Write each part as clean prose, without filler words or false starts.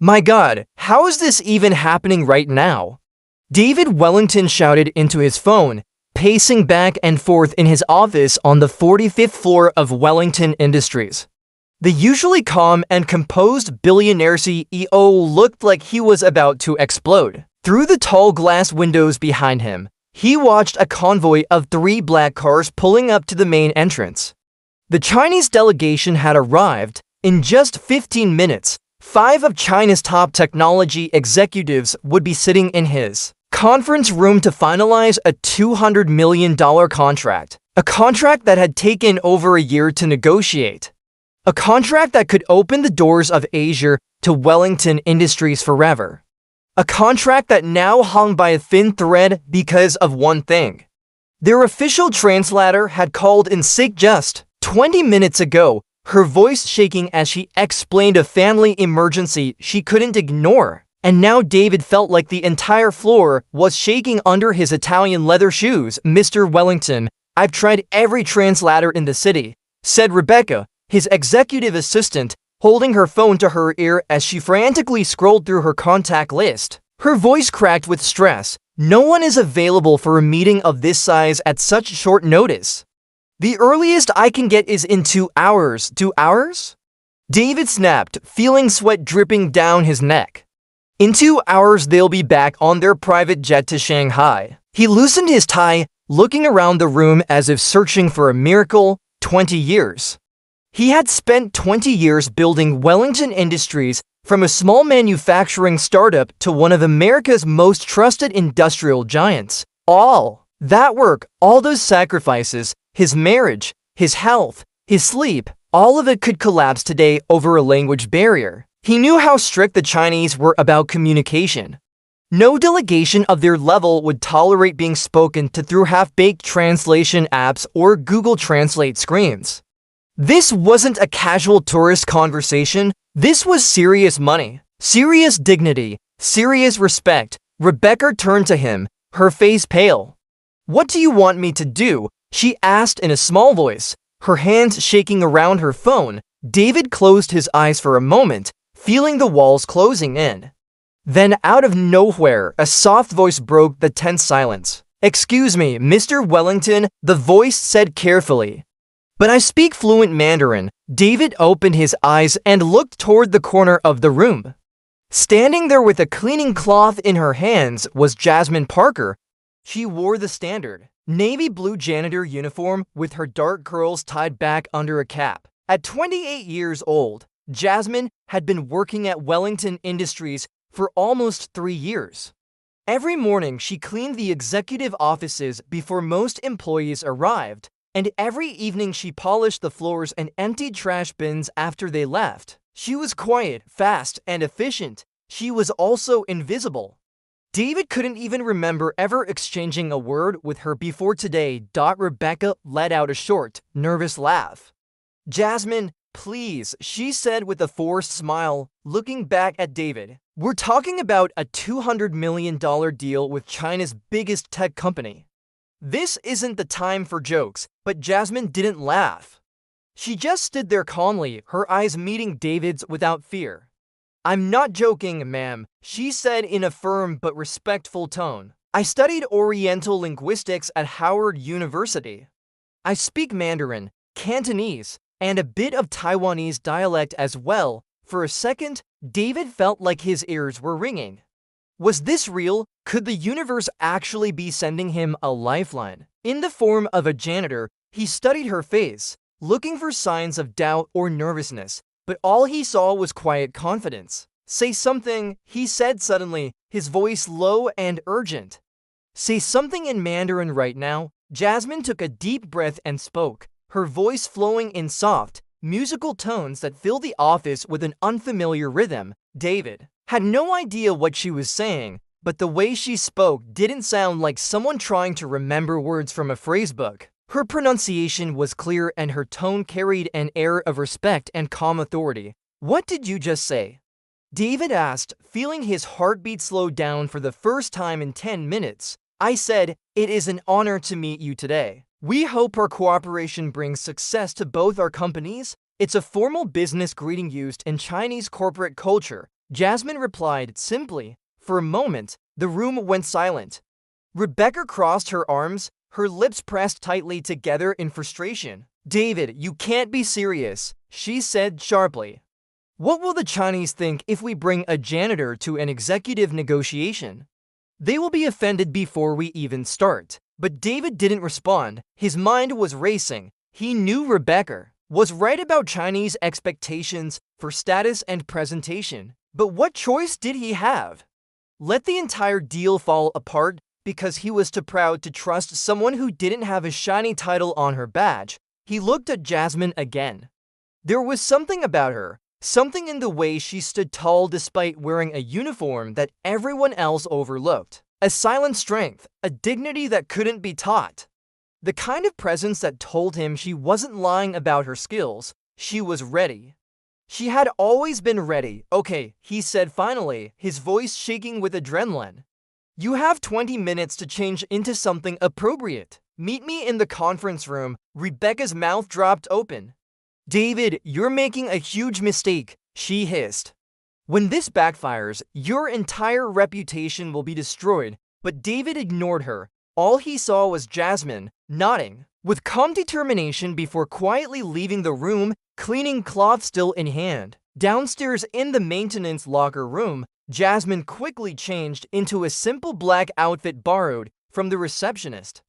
My God, how is this even happening right now? David Wellington shouted into his phone, pacing back and forth in his office on the 45th floor of Wellington Industries. The usually calm and composed Billionaire CEO looked like he was about to explode. Through the tall glass windows behind him, he watched a convoy of 3 black cars pulling up to the main entrance. The Chinese delegation had arrived. In just 15 minutes, 5 of China's top technology executives would be sitting in his conference room to finalize a $200 million contract, a contract that had taken over a year to negotiate, a contract that could open the doors of Asia to Wellington Industries forever, a contract that now hung by a thin thread because of one thing. Their official translator had called in sick just 20 minutes ago, her voice shaking as she explained a family emergency she couldn't ignore. And now David felt like the entire floor was shaking under his Italian leather shoes. Mr. Wellington, I've tried every translator in the city, said Rebecca, his executive assistant, holding her phone to her ear as she frantically scrolled through her contact list. Her voice cracked with stress. No one is available for a meeting of this size at such short notice. The earliest I can get is in 2 hours. 2 hours? David snapped, feeling sweat dripping down his neck. In 2 hours, they'll be back on their private jet to Shanghai. He loosened his tie, looking around the room as if searching for a miracle. 20 years. He had spent 20 years building Wellington Industries from a small manufacturing startup to one of America's most trusted industrial giants. All that work, all those sacrifices, his marriage, his health, his sleep, all of it could collapse today over a language barrier. He knew how strict the Chinese were about communication. No delegation of their level would tolerate being spoken to through half-baked translation apps or Google Translate screens. This wasn't a casual tourist conversation. This was serious money, serious dignity, serious respect. Rebecca turned to him, her face pale. "What do you want me to do?" she asked in a small voice, her hands shaking around her phone. David closed his eyes for a moment, feeling the walls closing in. Then out of nowhere, a soft voice broke the tense silence. "Excuse me, Mr. Wellington," the voice said carefully. "But I speak fluent Mandarin." David opened his eyes and looked toward the corner of the room. Standing there with a cleaning cloth in her hands was Jasmine Parker. She wore the standard navy blue janitor uniform with her dark curls tied back under a cap. At 28 years old, Jasmine had been working at Wellington Industries for almost 3 years. Every morning, she cleaned the executive offices before most employees arrived, and every evening she polished the floors and emptied trash bins after they left. She was quiet, fast, and efficient. She was also invisible. David couldn't even remember ever exchanging a word with her before today. Rebecca let out a short, nervous laugh. "Jasmine, please," she said with a forced smile, looking back at David. "We're talking about a $200 million deal with China's biggest tech company. This isn't the time for jokes." But Jasmine didn't laugh. She just stood there calmly, her eyes meeting David's without fear. "I'm not joking, ma'am," she said in a firm but respectful tone. "I studied Oriental linguistics at Howard University. I speak Mandarin, Cantonese, and a bit of Taiwanese dialect as well." For a second, David felt like his ears were ringing. Was this real? Could the universe actually be sending him a lifeline? In the form of a janitor, he studied her face, looking for signs of doubt or nervousness, but all he saw was quiet confidence. "Say something," he said suddenly, his voice low and urgent. "Say something in Mandarin right now." Jasmine took a deep breath and spoke, her voice flowing in soft, musical tones that filled the office with an unfamiliar rhythm. David had no idea what she was saying, but the way she spoke didn't sound like someone trying to remember words from a phrasebook. Her pronunciation was clear and her tone carried an air of respect and calm authority. "What did you just say?" David asked, feeling his heartbeat slow down for the first time in 10 minutes. "I said, it is an honor to meet you today. We hope our cooperation brings success to both our companies." It's a formal business greeting used in Chinese corporate culture, Jasmine replied simply. For a moment, the room went silent. Rebecca crossed her arms, her lips pressed tightly together in frustration. "David, you can't be serious," she said sharply. "What will the Chinese think if we bring a janitor to an executive negotiation? They will be offended before we even start." But David didn't respond. His mind was racing. He knew Rebecca was right about Chinese expectations for status and presentation. But what choice did he have? Let the entire deal fall apart because he was too proud to trust someone who didn't have a shiny title on her badge. He looked at Jasmine again. There was something about her, something in the way she stood tall despite wearing a uniform that everyone else overlooked. A silent strength, a dignity that couldn't be taught. The kind of presence that told him she wasn't lying about her skills. She was ready. She had always been ready. "Okay," he said finally, his voice shaking with adrenaline. "You have 20 minutes to change into something appropriate. Meet me in the conference room." Rebecca's mouth dropped open. "David, you're making a huge mistake," she hissed. "When this backfires, your entire reputation will be destroyed." But David ignored her. All he saw was Jasmine, nodding with calm determination before quietly leaving the room, cleaning cloth still in hand. Downstairs in the maintenance locker room, Jasmine quickly changed into a simple black outfit borrowed from the receptionist.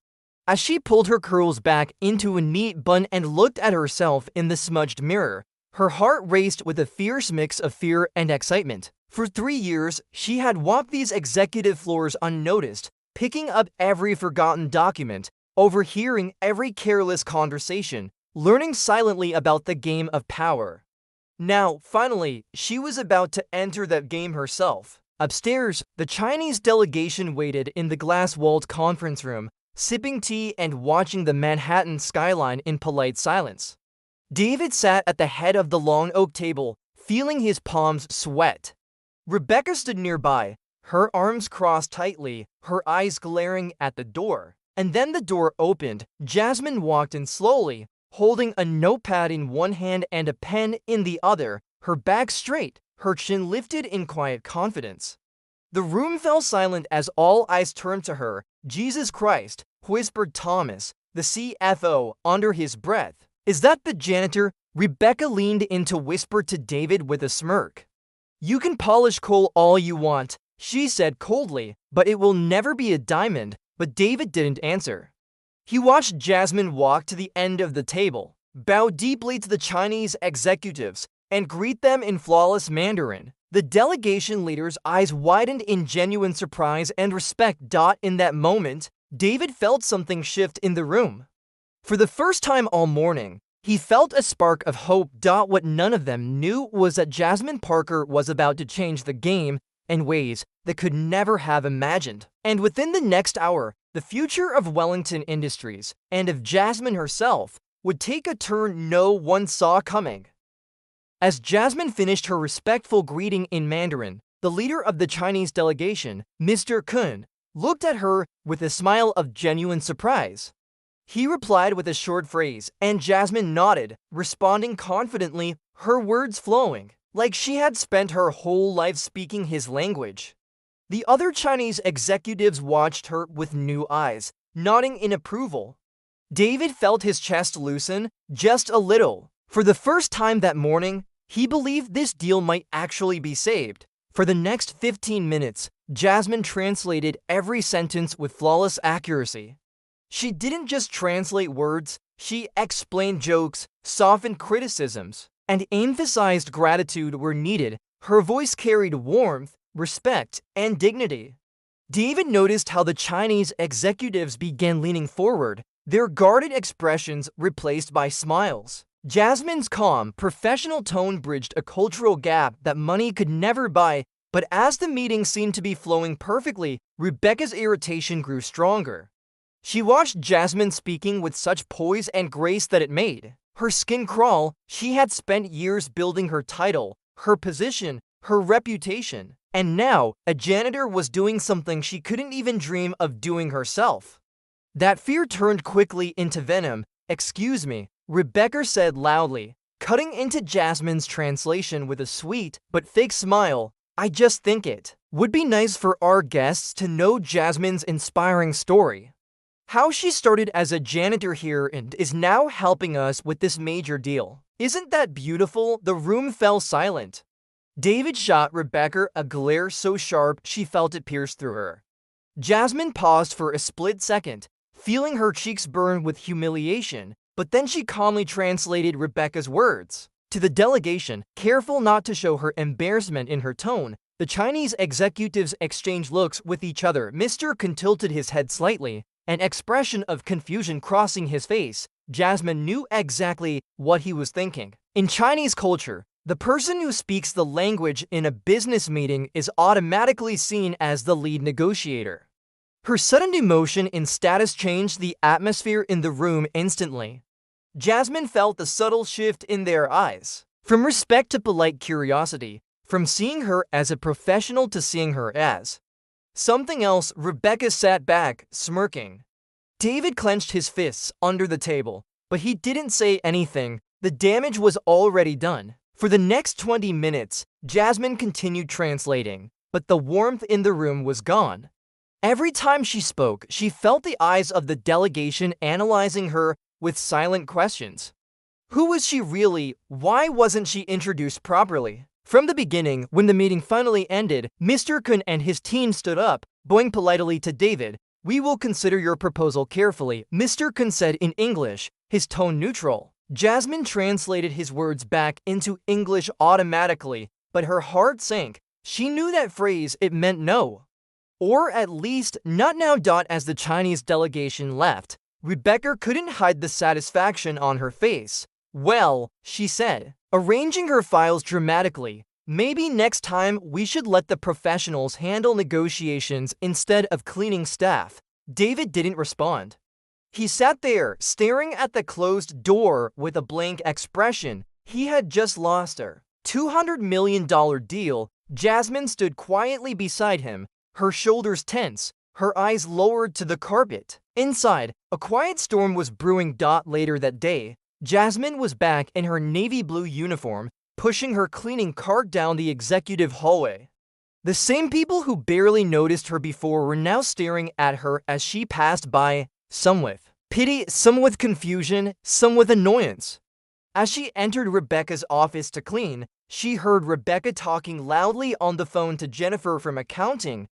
As she pulled her curls back into a neat bun and looked at herself in the smudged mirror, her heart raced with a fierce mix of fear and excitement. For 3 years, she had walked these executive floors unnoticed, picking up every forgotten document, overhearing every careless conversation, learning silently about the game of power. Now, finally, she was about to enter that game herself. Upstairs, the Chinese delegation waited in the glass-walled conference room, sipping tea and watching the Manhattan skyline in polite silence. David sat at the head of the long oak table, feeling his palms sweat. Rebecca stood nearby, her arms crossed tightly, her eyes glaring at the door. And then the door opened. Jasmine walked in slowly, holding a notepad in one hand and a pen in the other, her back straight, her chin lifted in quiet confidence. The room fell silent as all eyes turned to her. "Jesus Christ," whispered Thomas, the CFO, under his breath. "Is that the janitor?" Rebecca leaned in to whisper to David with a smirk. "You can polish coal all you want," she said coldly, "but it will never be a diamond." But David didn't answer. He watched Jasmine walk to the end of the table, bow deeply to the Chinese executives, and greet them in flawless Mandarin. The delegation leader's eyes widened in genuine surprise and respect. In that moment, David felt something shift in the room. For the first time all morning, he felt a spark of hope. What none of them knew was that Jasmine Parker was about to change the game in ways they could never have imagined. And within the next hour, the future of Wellington Industries, and of Jasmine herself, would take a turn no one saw coming. As Jasmine finished her respectful greeting in Mandarin, the leader of the Chinese delegation, Mr. Kun, looked at her with a smile of genuine surprise. He replied with a short phrase, and Jasmine nodded, responding confidently, her words flowing, like she had spent her whole life speaking his language. The other Chinese executives watched her with new eyes, nodding in approval. David felt his chest loosen, just a little. For the first time that morning, he believed this deal might actually be saved. For the next 15 minutes, Jasmine translated every sentence with flawless accuracy. She didn't just translate words, she explained jokes, softened criticisms, and emphasized gratitude where needed. Her voice carried warmth, respect, and dignity. David noticed how the Chinese executives began leaning forward, their guarded expressions replaced by smiles. Jasmine's calm, professional tone bridged a cultural gap that money could never buy, but as the meeting seemed to be flowing perfectly, Rebecca's irritation grew stronger. She watched Jasmine speaking with such poise and grace that it made her skin crawl. She had spent years building her title, her position, her reputation, and now a janitor was doing something she couldn't even dream of doing herself. That fear turned quickly into venom. "Excuse me," Rebecca said loudly, cutting into Jasmine's translation with a sweet but fake smile. I just think it would be nice for our guests to know Jasmine's inspiring story. How she started as a janitor here and is now helping us with this major deal. Isn't that beautiful? The room fell silent. David shot Rebecca a glare so sharp she felt it pierce through her. Jasmine paused for a split second, feeling her cheeks burn with humiliation, but then she calmly translated Rebecca's words. To the delegation, careful not to show her embarrassment in her tone, the Chinese executives exchanged looks with each other. Mr. Kun tilted his head slightly, an expression of confusion crossing his face. Jasmine knew exactly what he was thinking. In Chinese culture, the person who speaks the language in a business meeting is automatically seen as the lead negotiator. Her sudden emotion and status changed the atmosphere in the room instantly. Jasmine felt the subtle shift in their eyes. From respect to polite curiosity, from seeing her as a professional to seeing her as something else. Rebecca sat back, smirking. David clenched his fists under the table, but he didn't say anything. The damage was already done. For the next 20 minutes, Jasmine continued translating, but the warmth in the room was gone. Every time she spoke, she felt the eyes of the delegation analyzing her with silent questions. Who was she really? Why wasn't she introduced properly? From the beginning, when the meeting finally ended, Mr. Kun and his team stood up, bowing politely to David. "We will consider your proposal carefully," Mr. Kun said in English, his tone neutral. Jasmine translated his words back into English automatically, but her heart sank. She knew that phrase, it meant no. Or at least, not now. As the Chinese delegation left, Rebecca couldn't hide the satisfaction on her face. "Well," she said, arranging her files dramatically, "maybe next time we should let the professionals handle negotiations instead of cleaning staff." David didn't respond. He sat there, staring at the closed door with a blank expression. He had just lost her $200 million deal. Jasmine stood quietly beside him, her shoulders tense, her eyes lowered to the carpet. Inside, a quiet storm was brewing. Later that day, Jasmine was back in her navy blue uniform, pushing her cleaning cart down the executive hallway. The same people who barely noticed her before were now staring at her as she passed by, some with pity, some with confusion, some with annoyance. As she entered Rebecca's office to clean, she heard Rebecca talking loudly on the phone to Jennifer from accounting.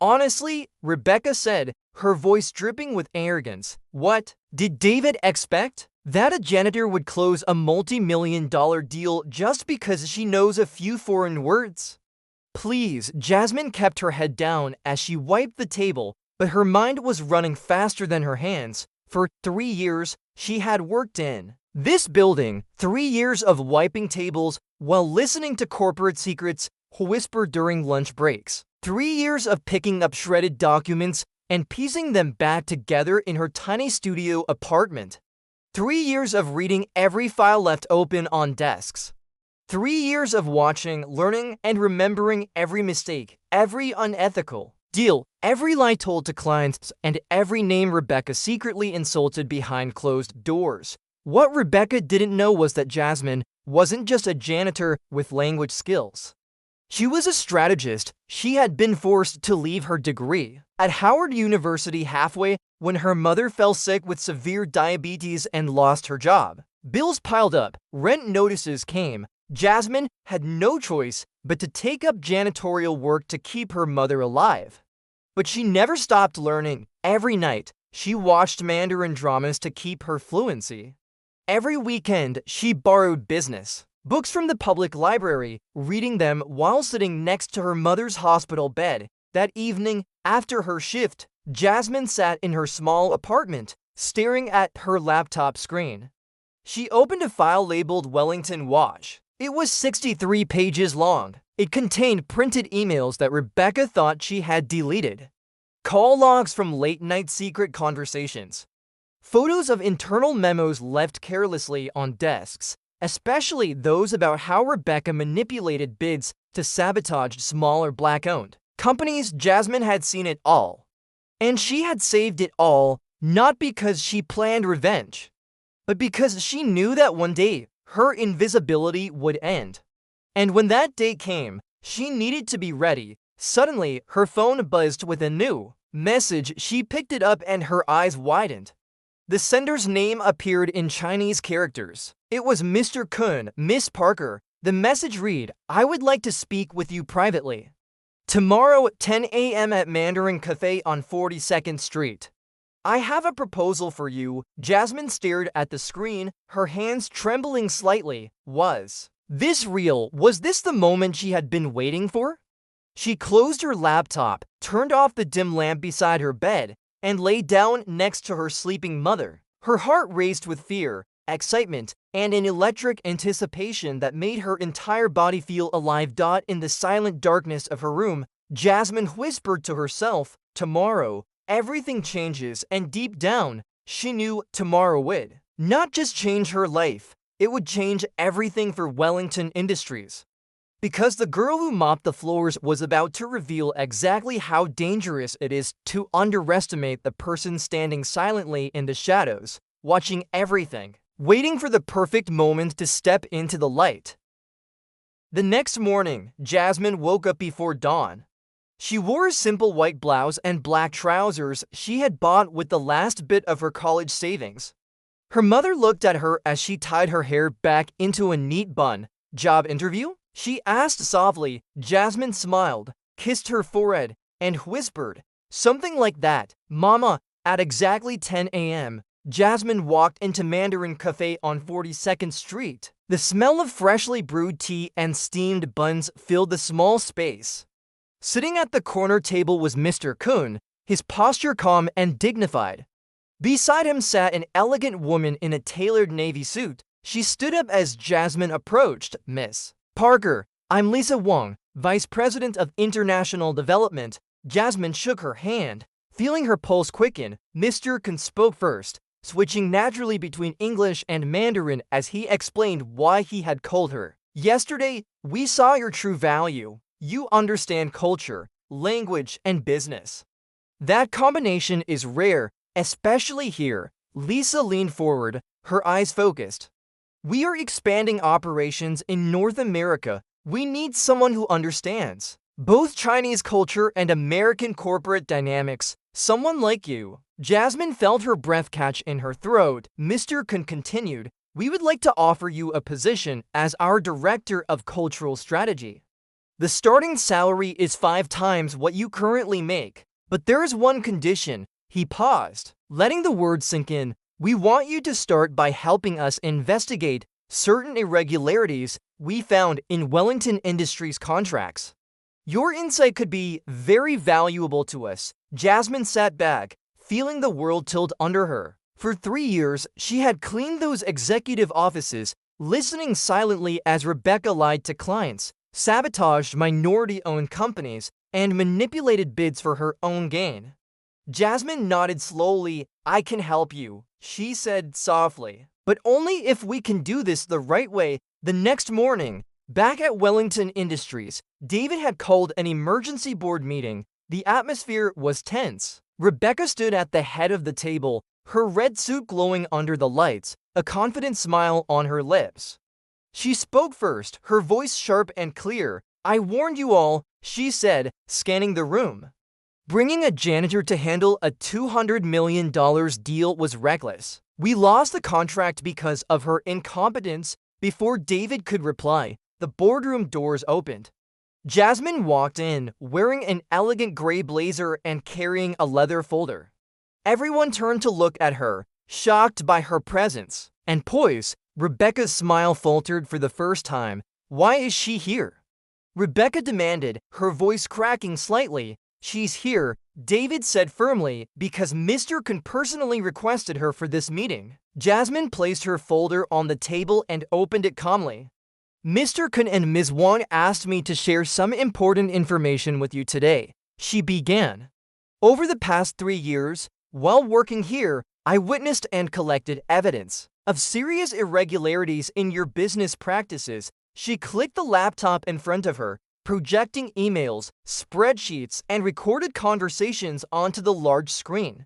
Honestly, Rebecca said, her voice dripping with arrogance. What did David expect? That a janitor would close a multi-million-dollar deal just because she knows a few foreign words? Please. Jasmine kept her head down as she wiped the table, but her mind was running faster than her hands. For 3 years, she had worked in this building. 3 years of wiping tables while listening to corporate secrets whispered during lunch breaks. 3 years of picking up shredded documents and piecing them back together in her tiny studio apartment. 3 years of reading every file left open on desks. 3 years of watching, learning, and remembering every mistake, every unethical deal, every lie told to clients, and every name Rebecca secretly insulted behind closed doors. What Rebecca didn't know was that Jasmine wasn't just a janitor with language skills. She was a strategist. She had been forced to leave her degree at Howard University halfway when her mother fell sick with severe diabetes and lost her job. Bills piled up, rent notices came. Jasmine had no choice but to take up janitorial work to keep her mother alive. But she never stopped learning. Every night, she watched Mandarin dramas to keep her fluency. Every weekend, she borrowed business books from the public library, reading them while sitting next to her mother's hospital bed. That evening, after her shift, Jasmine sat in her small apartment, staring at her laptop screen. She opened a file labeled Wellington Wash. It was 63 pages long. It contained printed emails that Rebecca thought she had deleted, call logs from late-night secret conversations, photos of internal memos left carelessly on desks, especially those about how Rebecca manipulated bids to sabotage smaller black-owned companies. Jasmine had seen it all. And she had saved it all, not because she planned revenge, but because she knew that one day her invisibility would end. And when that day came, She needed to be ready. Suddenly, her phone buzzed with a new message. She picked it up and her eyes widened. The sender's name appeared in Chinese characters. It was Mr. Kun, Miss Parker. The message read, "I would like to speak with you privately. Tomorrow at 10 a.m. at Mandarin Cafe on 42nd Street. I have a proposal for you." Jasmine stared at the screen, her hands trembling slightly. Was this real? Was this the moment she had been waiting for? She closed her laptop, turned off the dim lamp beside her bed, and lay down next to her sleeping mother. Her heart raced with fear, excitement, and an electric anticipation that made her entire body feel alive. In the silent darkness of her room, Jasmine whispered to herself, "Tomorrow, everything changes," and deep down, she knew tomorrow would not just change her life, it would change everything for Wellington Industries. Because the girl who mopped the floors was about to reveal exactly how dangerous it is to underestimate the person standing silently in the shadows, watching everything, waiting for the perfect moment to step into the light. The next morning, Jasmine woke up before dawn. She wore a simple white blouse and black trousers she had bought with the last bit of her college savings. Her mother looked at her as she tied her hair back into a neat bun. "Job interview?" she asked softly. Jasmine smiled, kissed her forehead, and whispered, "Something like that, Mama." At exactly 10 a.m., Jasmine walked into Mandarin Cafe on 42nd Street. The smell of freshly brewed tea and steamed buns filled the small space. Sitting at the corner table was Mr. Kun, his posture calm and dignified. Beside him sat an elegant woman in a tailored navy suit. She stood up as Jasmine approached. "Miss Parker, I'm Lisa Wang, Vice President of International Development." Jasmine shook her hand, feeling her pulse quicken. Mr. Kun spoke first, switching naturally between English and Mandarin as he explained why he had called her. "Yesterday, we saw your true value. You understand culture, language, and business. That combination is rare, especially here." Lisa leaned forward, her eyes focused. "We are expanding operations in North America. We need someone who understands both Chinese culture and American corporate dynamics. Someone like you." Jasmine felt her breath catch in her throat. Mr. Kun continued, "We would like to offer you a position as our Director of Cultural Strategy. The starting salary is 5 times what you currently make. But there is one condition." He paused, letting the words sink in. "We want you to start by helping us investigate certain irregularities we found in Wellington Industries contracts. Your insight could be very valuable to us." Jasmine sat back, feeling the world tilt under her. For 3 years, she had cleaned those executive offices, listening silently as Rebecca lied to clients, sabotaged minority-owned companies, and manipulated bids for her own gain. Jasmine nodded slowly. "I can help you," she said softly. "But only if we can do this the right way." The next morning, back at Wellington Industries, David had called an emergency board meeting. The atmosphere was tense. Rebecca stood at the head of the table, her red suit glowing under the lights, a confident smile on her lips. She spoke first, her voice sharp and clear. "I warned you all," she said, scanning the room. "Bringing a janitor to handle a $200 million deal was reckless. We lost the contract because of her incompetence." Before David could reply, the boardroom doors opened. Jasmine walked in, wearing an elegant gray blazer and carrying a leather folder. Everyone turned to look at her, shocked by her presence and poise. Rebecca's smile faltered for the first time. "Why is she here?" Rebecca demanded, her voice cracking slightly. "She's here," David said firmly, "because Mr. Kun personally requested her for this meeting." Jasmine placed her folder on the table and opened it calmly. "Mr. Kun and Ms. Wang asked me to share some important information with you today," she began. "Over the past 3 years, while working here, I witnessed and collected evidence of serious irregularities in your business practices." She clicked the laptop in front of her, projecting emails, spreadsheets, and recorded conversations onto the large screen.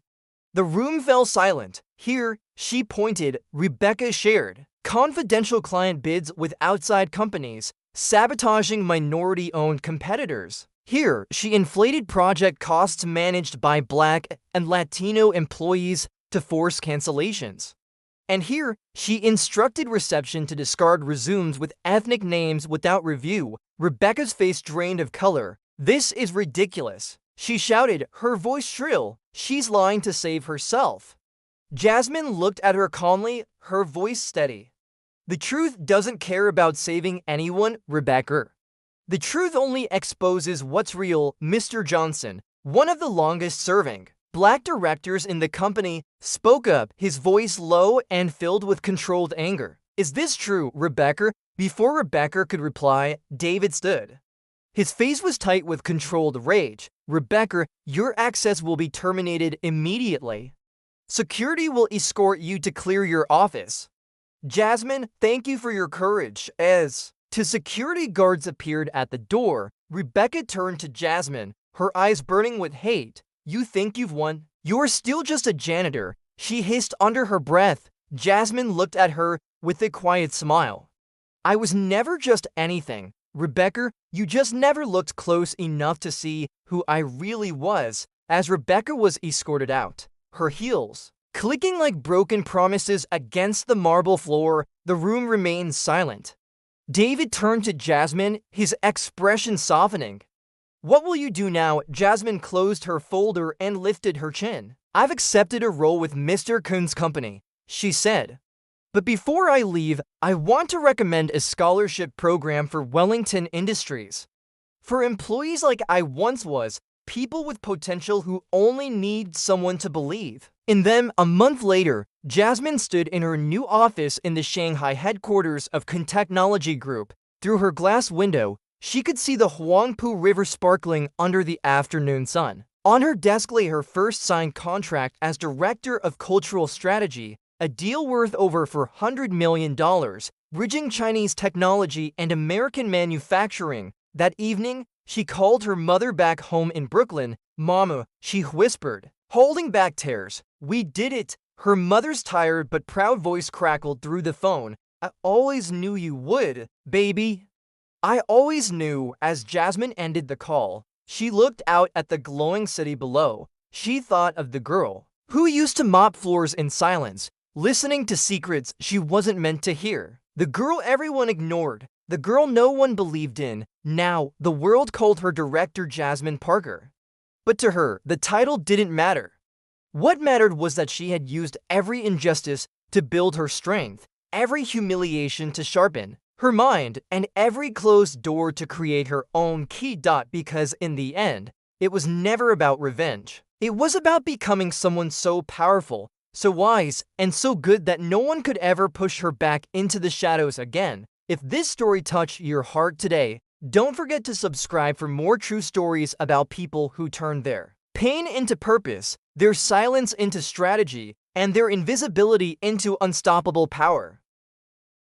The room fell silent. "Here," she pointed, Rebecca shared confidential client bids with outside companies, sabotaging minority-owned competitors. Here, she inflated project costs managed by Black and Latino employees to force cancellations. And here, she instructed reception to discard resumes with ethnic names without review. Rebecca's face drained of color. "This is ridiculous," she shouted, her voice shrill. "She's lying to save herself." Jasmine looked at her calmly, her voice steady. "The truth doesn't care about saving anyone, Rebecca. The truth only exposes what's real." Mr. Johnson, one of the longest-serving Black directors in the company, spoke up, his voice low and filled with controlled anger. "Is this true, Rebecca?" Before Rebecca could reply, David stood. His face was tight with controlled rage. "Rebecca, your access will be terminated immediately. Security will escort you to clear your office." "Jasmine, thank you for your courage." As two security guards appeared at the door, Rebecca turned to Jasmine, her eyes burning with hate. "You think you've won? You're still just a janitor," she hissed under her breath. Jasmine looked at her with a quiet smile. "I was never just anything. Rebecca, you just never looked close enough to see who I really was." As Rebecca was escorted out, her heels clicking like broken promises against the marble floor, the room remained silent. David turned to Jasmine, his expression softening. "What will you do now?" Jasmine closed her folder and lifted her chin. "I've accepted a role with Mr. Kuhn's company," she said. "But before I leave, I want to recommend a scholarship program for Wellington Industries. For employees like I once was, people with potential who only need someone to believe in them." A month later, Jasmine stood in her new office in the Shanghai headquarters of Kuhn Technology Group. Through her glass window, she could see the Huangpu River sparkling under the afternoon sun. On her desk lay her first signed contract as Director of Cultural Strategy, a deal worth over $400 million, bridging Chinese technology and American manufacturing. That evening, she called her mother back home in Brooklyn. "Mama," she whispered, holding back tears. "We did it." Her mother's tired but proud voice crackled through the phone. "I always knew you would, baby. I always knew." As Jasmine ended the call, she looked out at the glowing city below. She thought of the girl who used to mop floors in silence, listening to secrets she wasn't meant to hear. The girl everyone ignored. The girl no one believed in. Now, the world called her Director Jasmine Parker. But to her, the title didn't matter. What mattered was that she had used every injustice to build her strength, every humiliation to sharpen her mind, and every closed door to create her own key. Because in the end, it was never about revenge. It was about becoming someone so powerful, so wise, and so good that no one could ever push her back into the shadows again. If this story touched your heart today, don't forget to subscribe for more true stories about people who turned their pain into purpose, their silence into strategy, and their invisibility into unstoppable power.